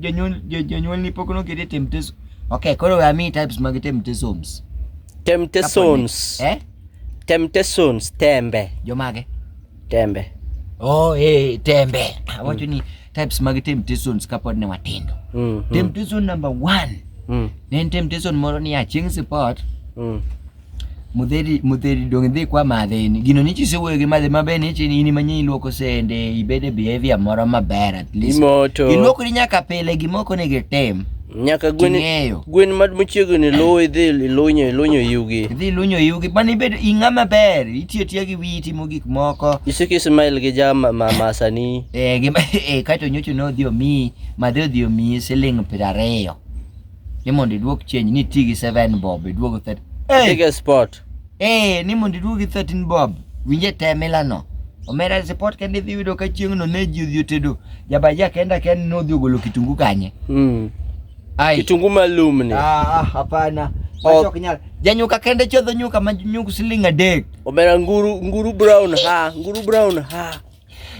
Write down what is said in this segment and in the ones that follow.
Jonyuol ni pok nokete temptation. Okay, koro ami types mag temptations. Temptations. Temptations, tembe. Jomage? Tembe. Oh, tembe. Awacho ni types mag temptations kapod ne watindo. Temptation number 1. Ne temptation moro ni chieng' support. Mudheri dong dhi kwa madhe ni. Gino ni chisewe gi madhe mabe ni chini ini manyi iluoko sende, ibede behavior moro maber at least. Imoto. Iluoko ni nyaka pile gimoko ni gitem. Nyaka gwen mad mochiegni lo idhi lunyo yugi. Idhi lunyo yugi. Bani bed ing'ama ber. Itiyo gi witi mo gik moko. Isiki smile gi jama masani. Kaito nyocho no dhi omi, madhe odhi omi siling 20. Ni mondo iduok change ni tigi 7 bob, iduogo 30. Take sport. Ni mondo iduogi 13 bob. Winje temela no. Omera support kende dhi yudo ka chieng' no ne ji odhi otedo. Jabaja kenda no dhi ogolo kitungu kanye. Kitungu malum ni. Hapana. Wacho kinyal. Janyuka kende chodho nyuka manyuku siling 3. Omera nguru brown ha.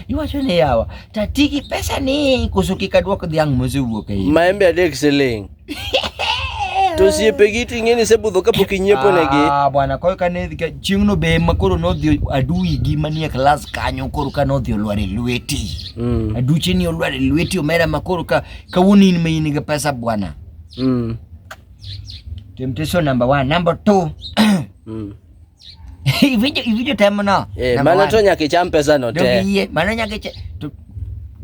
Iwacho ni yawa. Tatiki pesa ni kusuki kaduoko dhiang' mosewuok ei. Maembe 3 siling. To siepe giti ngeni sebudho kapok inyiepo negi. Bwana koyo kane chieng' no be makoro nodhi adui gi manie class kanyo koro ka nodhi olware lweti. Aduche ni olware lweti omera makoro ka wuni in maini ga pesa bwana. Temptation number 1, number 2. Ivijo temo no. Mano to nyaka icham pesa no te. Dogiye, mano nyaka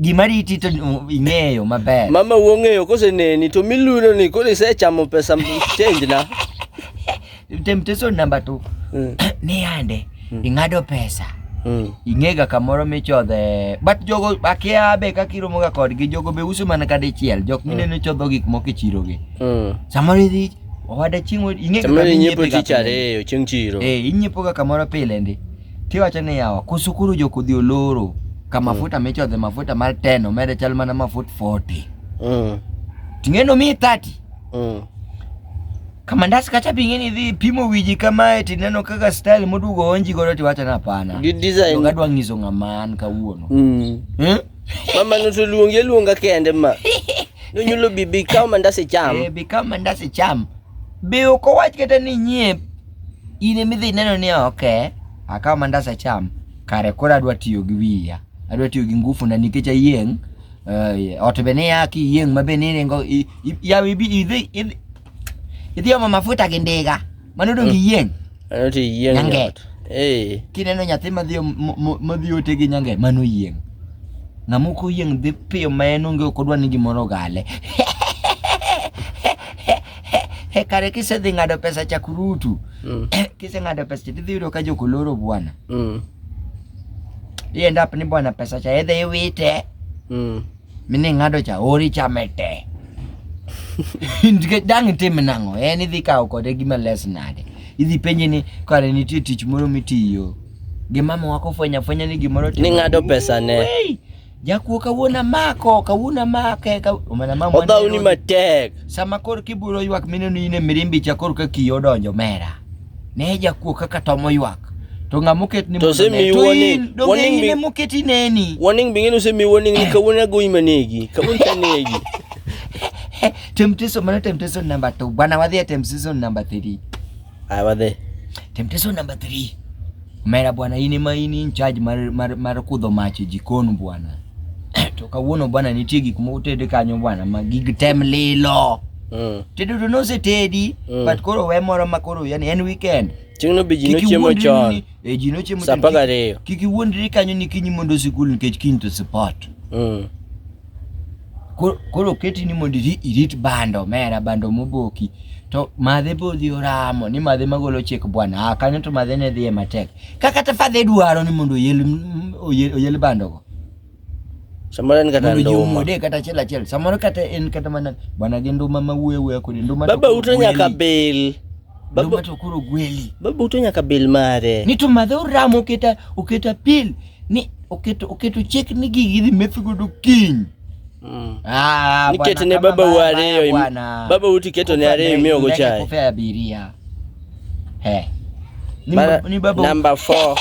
gimari iti to ing'eyo maber. Mama wong'eyo kose neni to miluno ni koro isechamo pesa change na. Temptation number 2. Ni ande ing'ado pesa. Ing'ega kamoro michodhe. But jogo akia be kakiromo ga kodgi jogo be uso mana kadichiel. Jok mineno chodho gik moko e chiro gi. Samoro idhi owada chieng' ing'ega kamoro inyiepo tich ariyo chieng' chiro. Inyiepo ga kamoro pile ndi. Tiwacho ni yawa kusukuru jokodhi oloro. Ka mafuta michodhe mafuta mar 10 omede chal mana mafuta 40. Ting'eno mi 30. Kamandas kacha bingeni dhi pimo wiji kama tineno kaka style modugo onji godo tiwacho na hapana. Gi design gadwa ngiso ngaman kawuono. Mama no to luonga kende ma. Nonyulo bibi kaw mandasi cham. Bikaw mandasi cham. Be oko wach kata ni nyiep. Ine midhi neno ni okay. Akaw mandasi cham. Kare kora adwa tiyo gi wiya. Adwa tiyo gi ngufu na nikech ayieng. Otebene yaki yieng mabene nengo ya wibi idhi omo mafuta gi ndiga. Mano dong yieng. Ano ti yieng. Nyange. Kineno nyathi madhi ote gi nyange mano yieng. Ng'amuko yieng dhi piyo maen onge kodwa ni gimoro gale. Kare kisedhi ng'ado pesa chakurutu. Kise ng'ado pesa tidhi yudo ka jokoloro bwana. End up ni bwana pesa cha edhe iwite. Mini ng'ado cha ori chamete. Dang itime nango. Idhi kawo kode gima les nade. Idhi penje ni kare nitie tich moro mitiyo. Gimama wako fwenya ni gimoro ni ng'ado pesa ne. Jakuo kawuona mako, kawuona make, omana mama odhaw ni matek. Sama kor kiburo ywak mineno ine mirimbi cha kor ka kiyo donjo mera. Ne jakuo kaka tomo ywak. To ng'amuket ni to semi warning ine muketi neni. Warning bingeno semi warning ni kawuona goyi manegi. Kawuona kanegi. Temptation number 2. Bwana wadhi temptation number 3. Wadhi. Temptation number 3. Mera bwana ini maini in charge mar kudho mach e jikon bwana. To kawuono bwana nitie gik motede kanyo bwana magig tem lilo. Tedo to no se tedi but koro we moro makoro yani en weekend. Chieng'no be jino chiemo chon. Jino chiemo chon. Sapaga reyo. Kiki wuondri kanyo ni kinyi mondo sikul nikech kiny to support. Koro keti ni mondo irit bando mera bando moboki. To madhe bodhi oramo ni madhe magolo chik bwana. Kanyo to madhe ne dhiye matek. Kaka tafadhe dwaro ni mondo oyel bando go. Samoro en kata nduma. Mode kata chela. Samoro kata en kata mana bwana gi nduma mawuwe kodi nduma. Baba uto nyaka bil. Nduma to kuro gweli. Baba uto nyaka bil mare. Ni to madhe oramo oketa pil. Ni oketo chik ni gigi methu godo kiny. Nikete ne baba wareyo. Baba uti keto ne areyo miyo go chai. Kofea abiria. Ni baba number 4.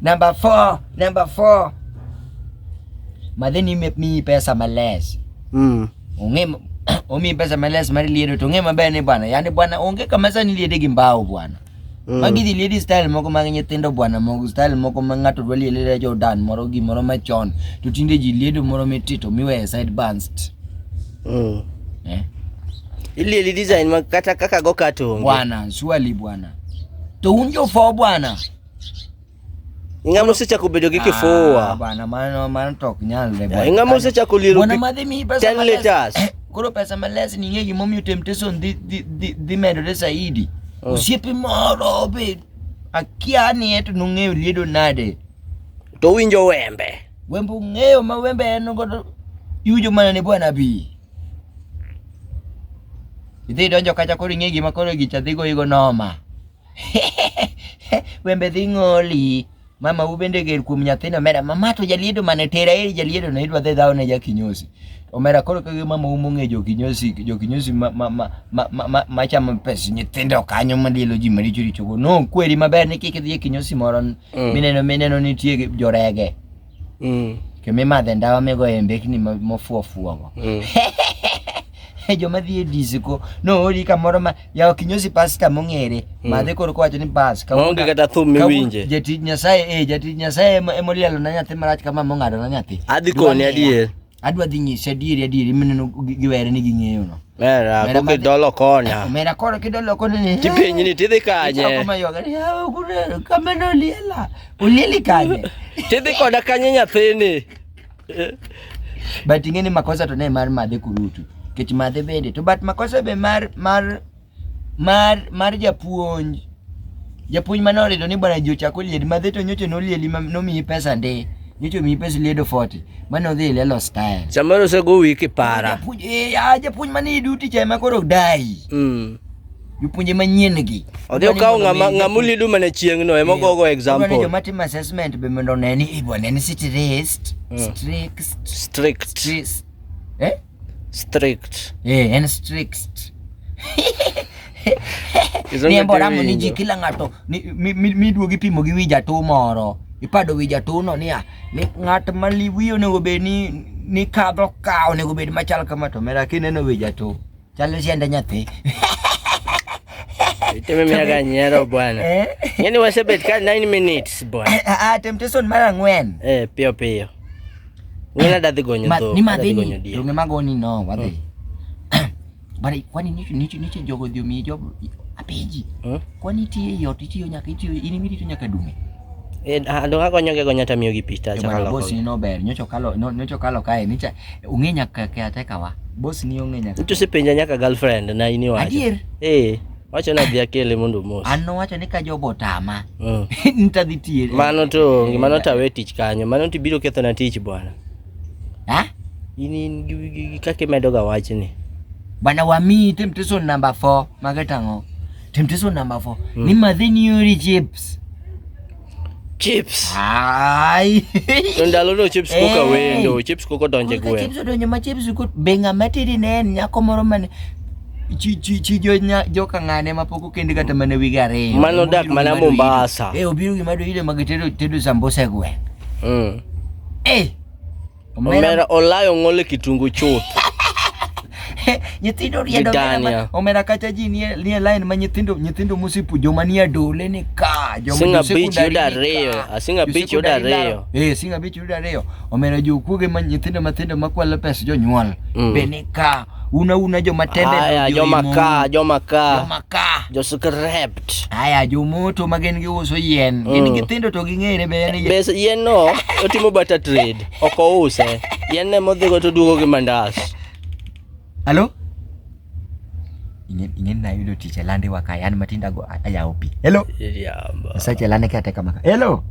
Number 4. madheni mi pesa males. Onge omi pesa males mari liedo to nge mabene bwana. Yani bwana onge kama sani liede gi mbao bwana. Magi di liedi style moko mag nyithindo bwana, moko style moko ma ngato dwa liede Jordan moro gi moro machon. To tinde ji liedo moro mitito miwe side bands. Ili design makata kaka go katonge. Bwana, swali bwana. To unjo fo bwana. Ingamo secha kubedo gi kifua. Bwana mano tok nyalre bwana. Ingamo secha kuliru. Bwana madhi mi pesa 10 liters. Koro pesa males ni ngegi momi temptation di medo de saidi. Usiepe moro be akiani eto nungeo liedo nade. To winjo wembe. Wembe ngeo ma wembe eno godo yujo mana ne bwana bi. Idhi donjo kacha koro ing'egi ma koro gicha dhigo igo noma. Wembe dhi ng'oli. Mama ubende ger kuom nyathino mera mama to jaliedo mane tera eri jaliedo no idwa dhe dhao ne jakinyosi. Omera koro kage mama umong'e jokinyosi ma chamo pes nyithindo kanyo malielo ji maricho richo go. No kweri maber ni kik idhi kinyosi moro mineno nitie jorege. Ke mimadhe ndawa migo e mbekni mofuo go. Joma dhi e disco no ori kamoro ma yaw kinyosi pasta mong'ere madhe koro kwacho ni bas ka onge kata thum miwinje jatij Nyasaye emolielo na nyathi marach kama mong'ado na nyathi adhi koni adier adwa dhi nyise adieri mineno giwere ni ging'eyo no mera koke dolo konya mera koro kidolo koni tipiny ni tidhi kanye kama yoga yaw kure kama no liela ulieli kanye tidhi koda kanye nyathini but ing'eni makosa to ne mar madhe kurutu kech madhe bende to but makosa be mar japuonj manorido ni bwana jochako liedi madhe to nyocho nolieli nomiyi pesa nde nyocho miyi pesa liedo 40 mano dhi lelo style samoro sego wiki para japuonj mane iduti chema koro dai jopuonje manyien gi odhi okaw ng'ama liedo mane chieng' no emogogo example joma timo assessment be mondo neni bwana en strict en strict ni mbora ni ji kila ngato mi duogi pimo gi wija tu moro ipado wija tu no ni ng'at maliwi onego bed ni kadho ka onego bed machal kama to mera kineno wija tu chalo siende nyathi iteme miaga nyero bwana yani wasebet ka 9 minutes bwana temptation mara 4 piyo ng'ina dadhi gonyo dho ni madhini to ng'ema goni no wadhi bari kwani nicho jogo dhi mi jogo apeji kwani tie yot itiyo nyaka itiyo inimiri to nyaka dume ando agonyo go nyata miyo gi pita chakalo boss ni no ber nyocho kalo kae nicha ung'e nyaka ke ateka wa boss ni ung'e nyaka to sepenja nyaka girlfriend na ini wacho adier wacho na dhi akele mondo mos an no wacho ni ka jobo tama nitadhi tiere mano to ngimano tawe tich kanyo mano tibiro ketho na tich bwana ini kake medo ga wachni bwana wami temptation number 4 magatango temptation number 4 ni madhini yuri chips ai ndalo no chips koka wendo chips koko donje gwe chips donje ma chips ko benga matiri ne nyako moro mane chi joka ng'ane mapoko kende kata mane wigare mano dak mana Mombasa obiru gi mado ile magitedo sambosa gwe omera olayo ng'ole kitungu chuth nyithindo riedo omera kacha ji ni line ma nyithindo musipu joma ni adole ni ka joma secondary asinga beach yoda reyo singa beach yoda reyo omera jokuoge ma nyithindo mathindo makwalo pesa jonyuol be ni ka una joma tende joma ka jo scrapped jomoto magen gi uso yien gin nyithindo to ging'ere be yani bes yien no otimo bata trade oko use yien ne modhigo to duogo gi mandas halo ingen na yudo tich lande waka yan matinda go ayawo pi hello yamba sache lande kate kama hello